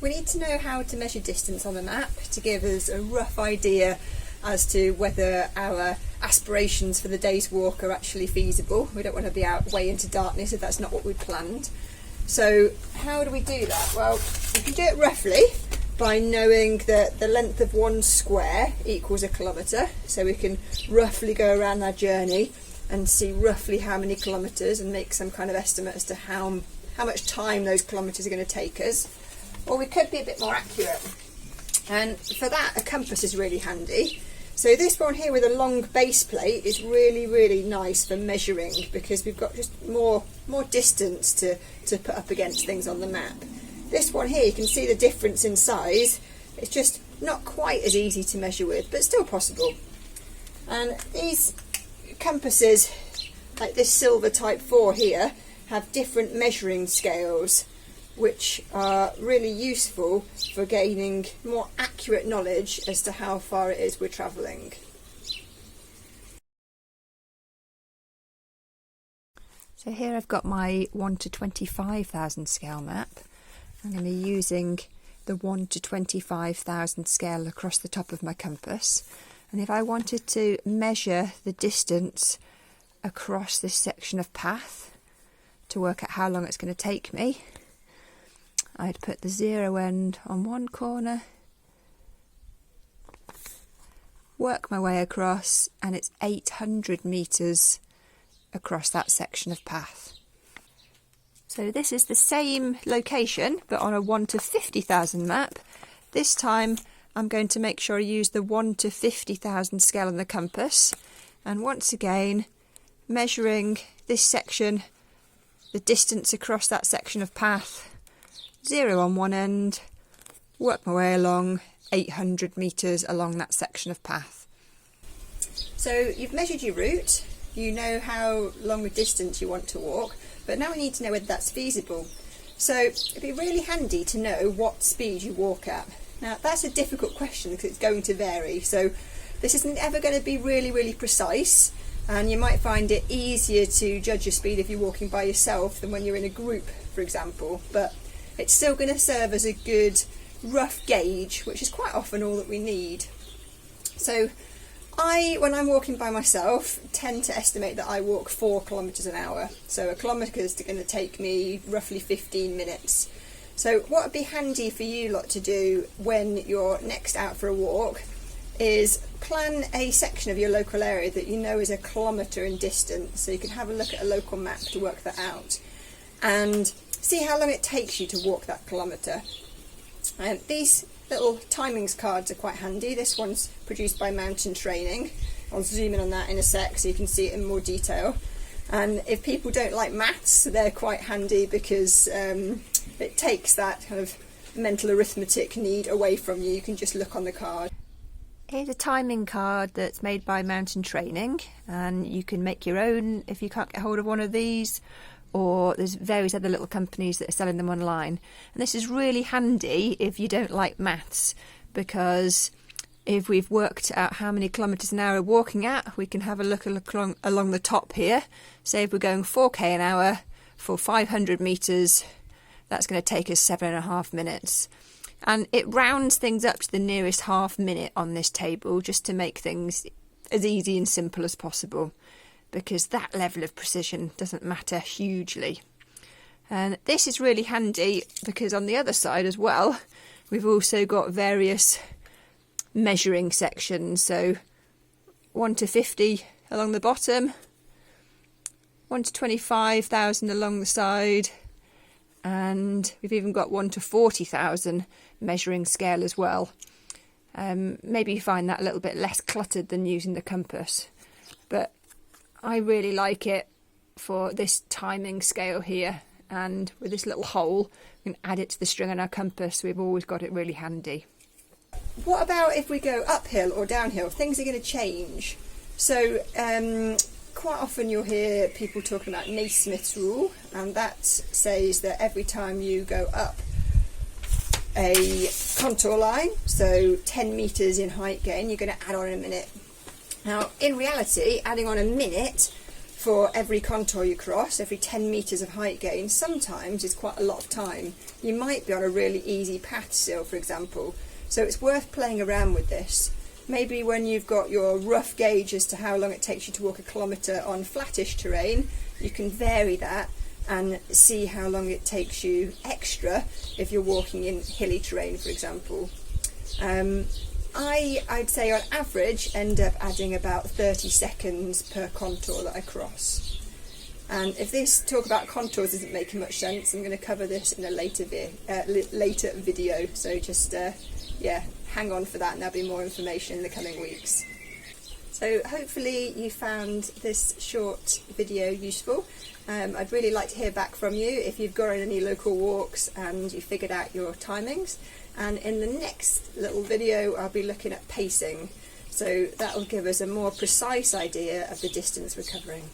We need to know how to measure distance on a map to give us a rough idea as to whether our aspirations for the day's walk are actually feasible. We don't want to be out way into darkness if that's not what we planned. So how do we do that? Well, we can do it roughly by knowing that the length of one square equals a kilometre, so we can roughly go around our journey and see roughly how many kilometres and make some kind of estimate as to how much time those kilometres are going to take us. Or we could be a bit more accurate, and for that a compass is really handy. So this one here with a long base plate is really nice for measuring, because we've got just more distance to put up against things on the map. This one here, you can see the difference in size. It's just not quite as easy to measure with, but still possible. And these compasses, like this Silver Type 4 here, have different measuring scales, which are really useful for gaining more accurate knowledge as to how far it is we're travelling. So here I've got my 1 to 25,000 scale map. I'm going to be using the 1 to 25,000 scale across the top of my compass, and if I wanted to measure the distance across this section of path to work out how long it's going to take me, I'd put the 0 end on one corner, work my way across, and it's 800 metres across that section of path. So this is the same location but on a 1 to 50,000 map. This time I'm going to make sure I use the 1 to 50,000 scale on the compass, and once again measuring this section, the distance across that section of path, 0 on one end, work my way along 800 metres along that section of path. So you've measured your route, you know how long a distance you want to walk, but now we need to know whether that's feasible. So it'd be really handy to know what speed you walk at. Now that's a difficult question because it's going to vary, so this isn't ever going to be really precise, and you might find it easier to judge your speed if you're walking by yourself than when you're in a group, for example, but it's still going to serve as a good rough gauge, which is quite often all that we need. So when I'm walking by myself, tend to estimate that I walk 4 kilometres an hour. So a kilometre is going to take me roughly 15 minutes. So what would be handy for you lot to do when you're next out for a walk is plan a section of your local area that you know is a kilometre in distance, so you can have a look at a local map to work that out and see how long it takes you to walk that kilometre. These little timings cards are quite handy. This one's produced by Mountain Training. I'll zoom in on that in a sec so you can see it in more detail. And if people don't like maths, they're quite handy because it takes that kind of mental arithmetic need away from you. You can just look on the card. Here's a timing card that's made by Mountain Training, and you can make your own if you can't get hold of one of these, or there's various other little companies that are selling them online. And this is really handy if you don't like maths, because if we've worked out how many kilometres an hour we're walking at, we can have a look along the top here. Say if we're going 4k an hour for 500 metres, that's going to take us 7.5 minutes. And it rounds things up to the nearest half minute on this table, just to make things as easy and simple as possible, because that level of precision doesn't matter hugely. And this is really handy because on the other side as well, we've also got various measuring sections. So 1 to 50 along the bottom, 1 to 25,000 along the side, and we've even got 1 to 40,000 measuring scale as well. Maybe you find that a little bit less cluttered than using the compass, but I really like it for this timing scale here, and with this little hole we can add it to the string on our compass. We've always got it really handy. What about if we go uphill or downhill? Things are going to change. So quite often you'll hear people talking about Naismith's rule, and that says that every time you go up a contour line, so 10 metres in height gain, you're going to add on a minute. Now in reality, adding on a minute for every contour you cross, every 10 metres of height gain, sometimes is quite a lot of time. You might be on a really easy path still, for example, so it's worth playing around with this. Maybe when you've got your rough gauge as to how long it takes you to walk a kilometre on flattish terrain, you can vary that and see how long it takes you extra if you're walking in hilly terrain, for example. I'd say on average end up adding about 30 seconds per contour that I cross. And if this talk about contours isn't making much sense, I'm going to cover this in a later video, so just hang on for that, and there'll be more information in the coming weeks. So hopefully you found this short video useful. I'd really like to hear back from you if you've gone on any local walks and you figured out your timings. And in the next little video I'll be looking at pacing, so that will give us a more precise idea of the distance we're covering.